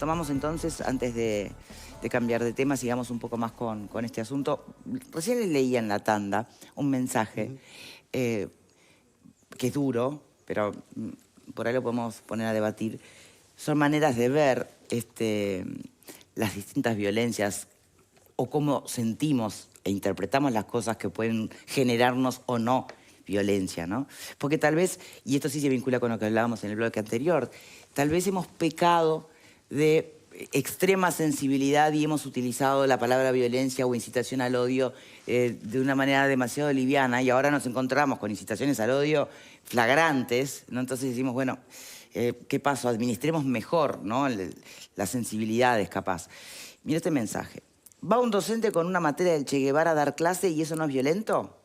Tomamos entonces, antes de cambiar de tema, sigamos un poco más con este asunto. Recién les leía en la tanda un mensaje que es duro, pero por ahí lo podemos poner a debatir. Son maneras de ver las distintas violencias o cómo sentimos e interpretamos las cosas que pueden generarnos o no violencia, ¿no? Porque tal vez, y esto sí se vincula con lo que hablábamos en el bloque anterior, tal vez hemos pecado de extrema sensibilidad y hemos utilizado la palabra violencia o incitación al odio de una manera demasiado liviana, y ahora nos encontramos con incitaciones al odio flagrantes, ¿no? Entonces decimos, bueno, ¿qué pasó? Administremos mejor, ¿no? Las sensibilidades, capaz. Mira este mensaje. ¿Va un docente con una materia del Che Guevara a dar clase y eso no es violento?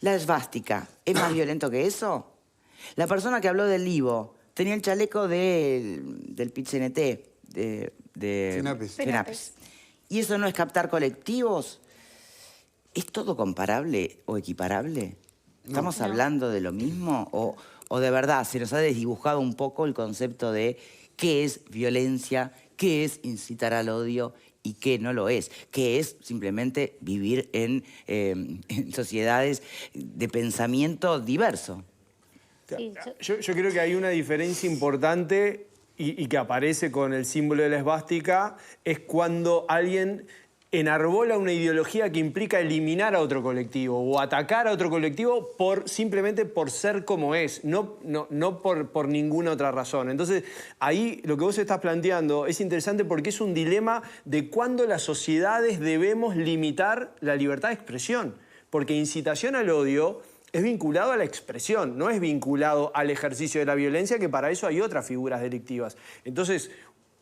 ¿La esvástica es más violento que eso? La persona que habló del Ivo tenía el chaleco del PIT-CNT, de FENAPES. ¿Y eso no es captar colectivos? ¿Es todo comparable o equiparable? ¿Estamos hablando de lo mismo? ¿O de verdad se nos ha desdibujado un poco el concepto de qué es violencia, qué es incitar al odio y qué no lo es? ¿Qué es simplemente vivir en sociedades de pensamiento diverso? Sí, yo creo que hay una diferencia importante y que aparece con el símbolo de la esvástica, es cuando alguien enarbola una ideología que implica eliminar a otro colectivo o atacar a otro colectivo simplemente por ser como es, no por ninguna otra razón. Entonces, ahí lo que vos estás planteando es interesante porque es un dilema de cuándo las sociedades debemos limitar la libertad de expresión. Porque incitación al odio es vinculado a la expresión, no es vinculado al ejercicio de la violencia, que para eso hay otras figuras delictivas. Entonces,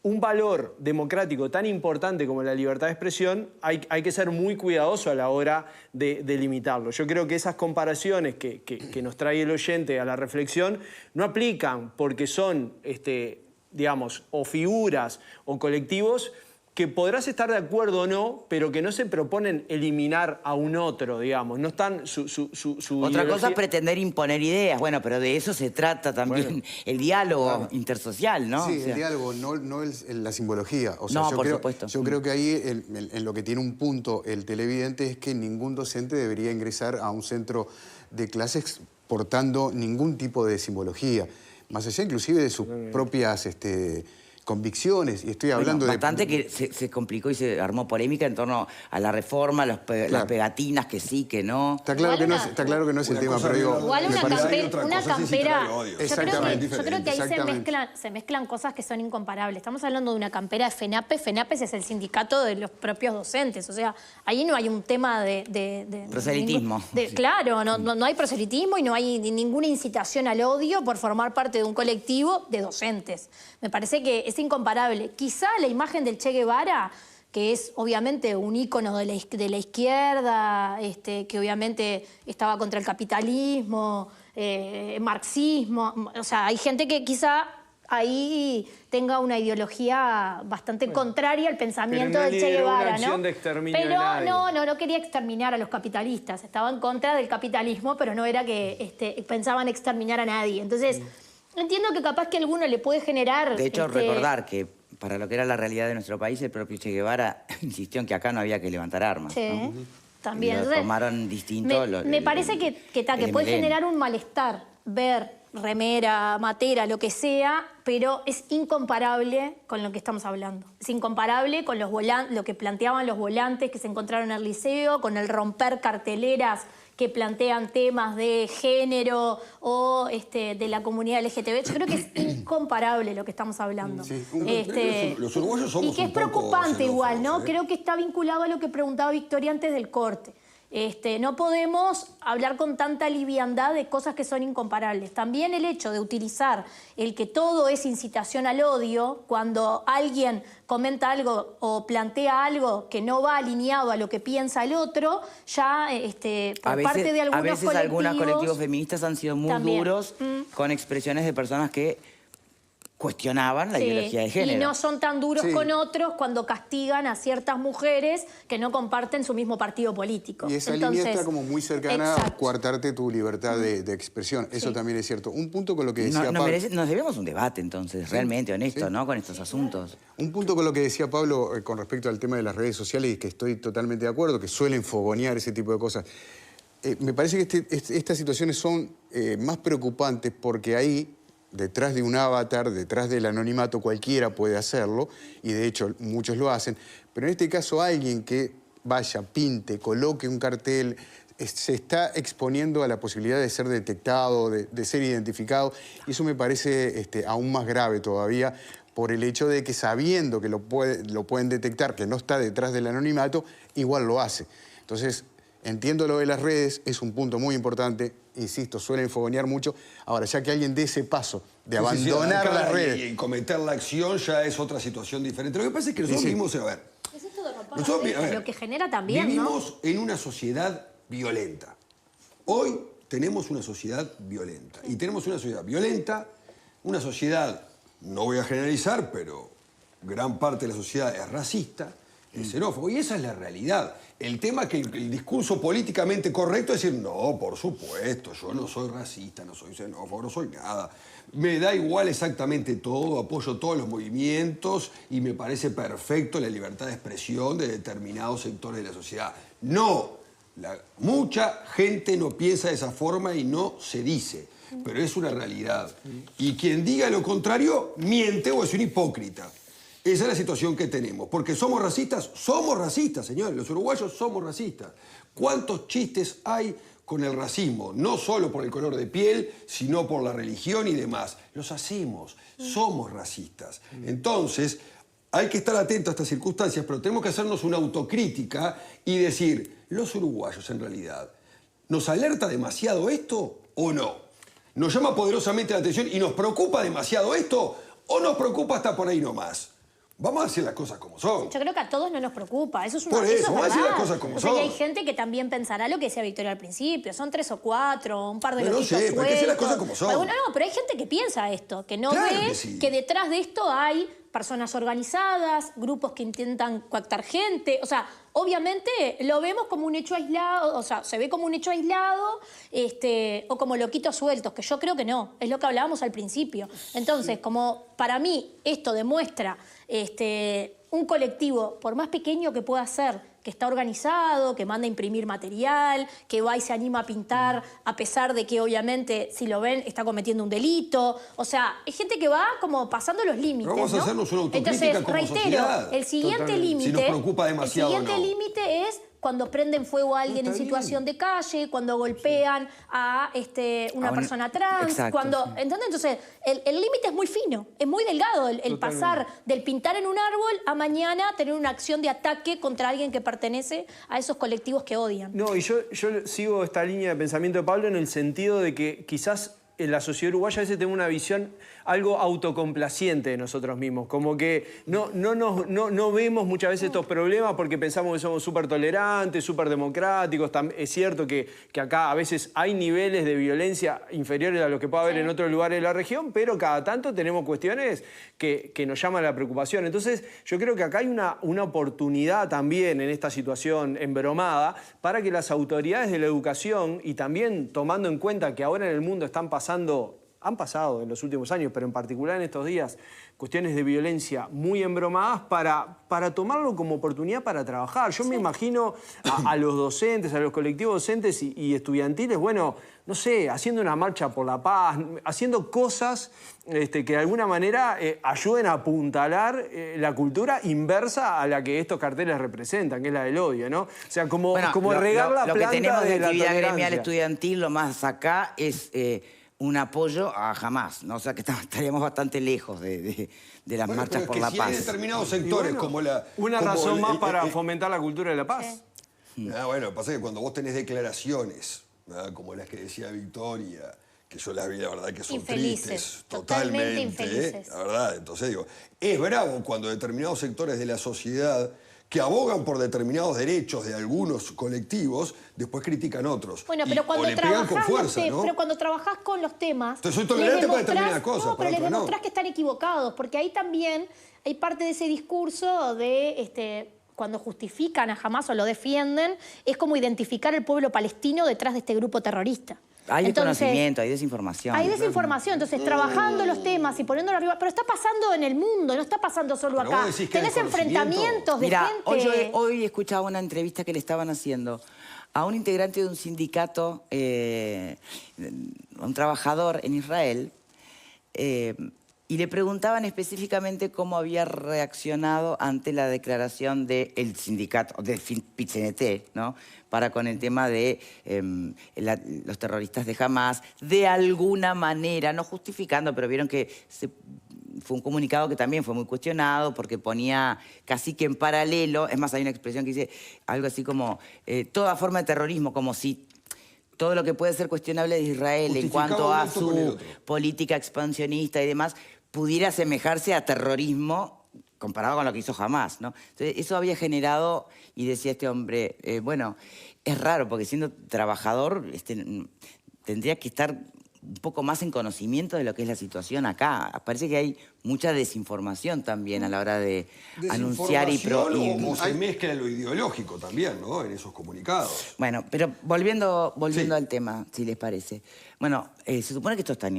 un valor democrático tan importante como la libertad de expresión, hay que ser muy cuidadoso a la hora de limitarlo. Yo creo que esas comparaciones que nos trae el oyente a la reflexión no aplican porque son, digamos, o figuras o colectivos que podrás estar de acuerdo o no, pero que no se proponen eliminar a un otro, digamos. No están Otra cosa es pretender imponer ideas. Bueno, pero de eso se trata también el diálogo intersocial, ¿no? Sí, o sea, el diálogo, no la simbología. O sea, no, por supuesto. Yo creo que ahí en lo que tiene un punto el televidente es que ningún docente debería ingresar a un centro de clases portando ningún tipo de simbología. Más allá inclusive de sus propias convicciones, y estoy hablando bastante que se complicó y se armó polémica en torno a la reforma, las pegatinas, que sí, que no. Está claro que no es el tema, pero digo... Igual una campera... Yo creo que ahí se mezclan cosas que son incomparables. Estamos hablando de una campera de FENAPES. FENAPES es el sindicato de los propios docentes. O sea, ahí no hay un tema de proselitismo. Claro, no hay proselitismo y no hay ninguna incitación al odio por formar parte de un colectivo de docentes. Me parece que es incomparable. Quizá la imagen del Che Guevara, que es obviamente un ícono de la izquierda, que obviamente estaba contra el capitalismo, marxismo. O sea, hay gente que quizá ahí tenga una ideología bastante contraria al pensamiento del Che Guevara, ¿no? Pero no quería exterminar a los capitalistas. Estaba en contra del capitalismo, pero no era que pensaban exterminar a nadie. Entonces... Entiendo que capaz que a alguno le puede generar... De hecho, recordar que para lo que era la realidad de nuestro país, el propio Che Guevara insistió en que acá no había que levantar armas. Sí, ¿no? también. Y lo tomaron distinto. Me parece que puede generar un malestar ver remera, matera, lo que sea, pero es incomparable con lo que estamos hablando. Es incomparable con lo que planteaban los volantes que se encontraron en el liceo, con el romper carteleras que plantean temas de género o de la comunidad LGTB. Yo creo que es incomparable lo que estamos hablando. Sí. Los uruguayos somos y que es preocupante igual, ¿no? Creo que está vinculado a lo que preguntaba Victoria antes del corte. No podemos hablar con tanta liviandad de cosas que son incomparables. También el hecho de utilizar el que todo es incitación al odio, cuando alguien comenta algo o plantea algo que no va alineado a lo que piensa el otro, ya por parte de algunos colectivos... algunos colectivos feministas han sido muy duros con expresiones de personas que cuestionaban la ideología de género. Y no son tan duros con otros cuando castigan a ciertas mujeres que no comparten su mismo partido político. Y esa línea está como muy cercana a coartarte tu libertad de expresión. Eso también es cierto. Un punto con lo que decía Pablo... Nos debemos un debate, entonces, realmente honesto, ¿no? Con estos asuntos. Un punto con lo que decía Pablo con respecto al tema de las redes sociales, y que estoy totalmente de acuerdo, que suelen fogonear ese tipo de cosas. Me parece que estas situaciones son más preocupantes porque ahí, detrás de un avatar, detrás del anonimato, cualquiera puede hacerlo, y de hecho muchos lo hacen, pero en este caso alguien que vaya, pinte, coloque un cartel, se está exponiendo a la posibilidad de ser detectado, de ser identificado, y eso me parece aún más grave todavía, por el hecho de que sabiendo que lo pueden detectar, que no está detrás del anonimato, igual lo hace. Entonces, entiendo lo de las redes, es un punto muy importante, insisto, suelen fogonear mucho. Ahora, ya que alguien dé ese paso de abandonar las redes... Y cometer la acción ya es otra situación diferente. Lo que pasa es que nosotros vivimos, a ver... Es esto de lo que genera también, vivimos en una sociedad violenta. Hoy tenemos una sociedad violenta. Y tenemos una sociedad violenta, una sociedad, no voy a generalizar, pero gran parte de la sociedad es racista, es xenófobo, y esa es la realidad. El tema es que el discurso políticamente correcto es decir, no, por supuesto, yo no soy racista, no soy xenófobo, no soy nada. Me da igual exactamente todo, apoyo todos los movimientos y me parece perfecto la libertad de expresión de determinados sectores de la sociedad. No, mucha gente no piensa de esa forma y no se dice, pero es una realidad. Y quien diga lo contrario, miente o es un hipócrita. Esa es la situación que tenemos. Porque somos racistas, señores. Los uruguayos somos racistas. ¿Cuántos chistes hay con el racismo? No solo por el color de piel, sino por la religión y demás. Los hacemos. Somos racistas. Entonces, hay que estar atentos a estas circunstancias, pero tenemos que hacernos una autocrítica y decir, los uruguayos en realidad, ¿nos alerta demasiado esto o no? ¿Nos llama poderosamente la atención y nos preocupa demasiado esto o nos preocupa hasta por ahí nomás? Vamos a decir las cosas como son. Yo creo que a todos no nos preocupa. Eso es una Por eso, vamos a decir las cosas como son. Y hay gente que también pensará lo que decía Victoria al principio. Son 3 o 4, un par de loquitos sueltos. No sé, hay que decir las cosas como son. No, pero hay gente que piensa esto, que no ve que detrás de esto hay personas organizadas, grupos que intentan coactar gente. O sea, obviamente lo vemos como un hecho aislado, o sea, se ve como un hecho aislado o como loquitos sueltos, que yo creo que no. Es lo que hablábamos al principio. Entonces, como para mí esto demuestra un colectivo, por más pequeño que pueda ser, que está organizado, que manda a imprimir material, que va y se anima a pintar, a pesar de que obviamente, si lo ven, está cometiendo un delito. O sea, es gente que va como pasando los límites. Pero vamos a hacernos una autocrítica. Entonces, como reitero, sociedad. el siguiente límite. Si nos preocupa demasiado. El siguiente límite es cuando prenden fuego a alguien en situación de calle, cuando golpean a una persona trans, ¿entendés? Entonces, el límite es muy fino, es muy delgado el pasar del pintar en un árbol a mañana tener una acción de ataque contra alguien que pertenece a esos colectivos que odian. No, y yo sigo esta línea de pensamiento de Pablo en el sentido de que quizás en la sociedad uruguaya a veces tenemos una visión algo autocomplaciente de nosotros mismos, como que no vemos muchas veces estos problemas porque pensamos que somos súper tolerantes, súper democráticos. Es cierto que acá a veces hay niveles de violencia inferiores a los que puede haber en otros lugares de la región, pero cada tanto tenemos cuestiones que nos llaman la preocupación. Entonces yo creo que acá hay una oportunidad también en esta situación embromada para que las autoridades de la educación, y también tomando en cuenta que ahora en el mundo han pasado en los últimos años, pero en particular en estos días, cuestiones de violencia muy embromadas para tomarlo como oportunidad para trabajar. Yo me imagino a los docentes, a los colectivos docentes y estudiantiles, bueno, no sé, haciendo una marcha por la paz, haciendo cosas que de alguna manera ayuden a apuntalar la cultura inversa a la que estos carteles representan, que es la del odio, ¿no? O sea, como regar la planta de la tolerancia. Lo que tenemos de actividad gremial estudiantil, lo más acá es un apoyo a Hamás, ¿no? O sea, que estaríamos bastante lejos de las marchas por la paz. Hay determinados sectores como la... Una razón más para fomentar la cultura de la paz. Bueno, pasa que cuando vos tenés declaraciones, como las que decía Victoria, que yo las vi, la verdad que son infelices, tristes, totalmente infelices. La verdad, entonces digo, es bravo cuando determinados sectores de la sociedad que abogan por determinados derechos de algunos colectivos, después critican otros. Bueno, pero cuando le pegan con fuerza, ¿no? Pero cuando trabajás con los temas... Entonces, soy tolerante para determinadas cosas, no, pero para les otras no. demostrás que están equivocados, porque ahí también hay parte de ese discurso de... cuando justifican a Hamás o lo defienden, es como identificar el pueblo palestino detrás de este grupo terrorista. Hay desconocimiento, hay desinformación. Hay desinformación, entonces trabajando los temas y poniéndolo arriba, pero está pasando en el mundo, no está pasando solo Pero acá. vos decís que hay Tenés enfrentamientos de Mira, gente... hoy escuchaba una entrevista que le estaban haciendo a un integrante de un sindicato, un trabajador en Israel, y le preguntaban específicamente cómo había reaccionado ante la declaración del sindicato, del PIT-CNT, ¿no? Para con el tema de los terroristas de Hamás, de alguna manera, no justificando, pero vieron que fue un comunicado que también fue muy cuestionado porque ponía casi que en paralelo, es más, hay una expresión que dice algo así como toda forma de terrorismo, como si todo lo que puede ser cuestionable de Israel en cuanto a su política expansionista y demás, pudiera asemejarse a terrorismo comparado con lo que hizo Hamás, ¿no? Entonces, eso había generado, y decía este hombre, bueno, es raro, porque siendo trabajador tendría que estar un poco más en conocimiento de lo que es la situación acá. Parece que hay mucha desinformación también a la hora de anunciar y... O se mezcla lo ideológico también, ¿no? En esos comunicados. Bueno, pero volviendo al tema, si les parece. Bueno, se supone que esto está en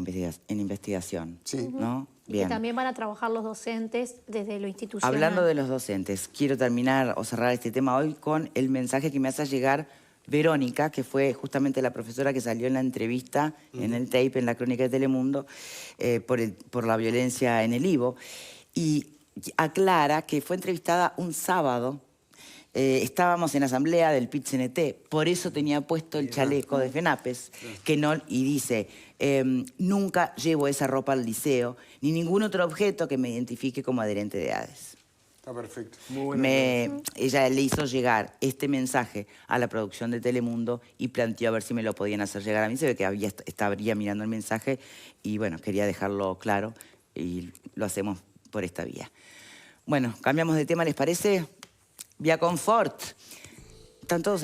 investigación, ¿no? Y que también van a trabajar los docentes desde lo institucional. Hablando de los docentes, quiero terminar o cerrar este tema hoy con el mensaje que me hace llegar Verónica, que fue justamente la profesora que salió en la entrevista, en el tape, en la crónica de Telemundo, por la violencia en el Ivo. Y aclara que fue entrevistada un sábado. Estábamos en asamblea del PIT-CNT, por eso tenía puesto el chaleco de FENAPES, y dice, nunca llevo esa ropa al liceo, ni ningún otro objeto que me identifique como adherente de ADES. Está perfecto. Muy bueno. Ella le hizo llegar este mensaje a la producción de Telemundo y planteó a ver si me lo podían hacer llegar a mí. Se ve que estaría mirando el mensaje y bueno, quería dejarlo claro y lo hacemos por esta vía. Bueno, cambiamos de tema, ¿les parece? Vía Confort. Están todos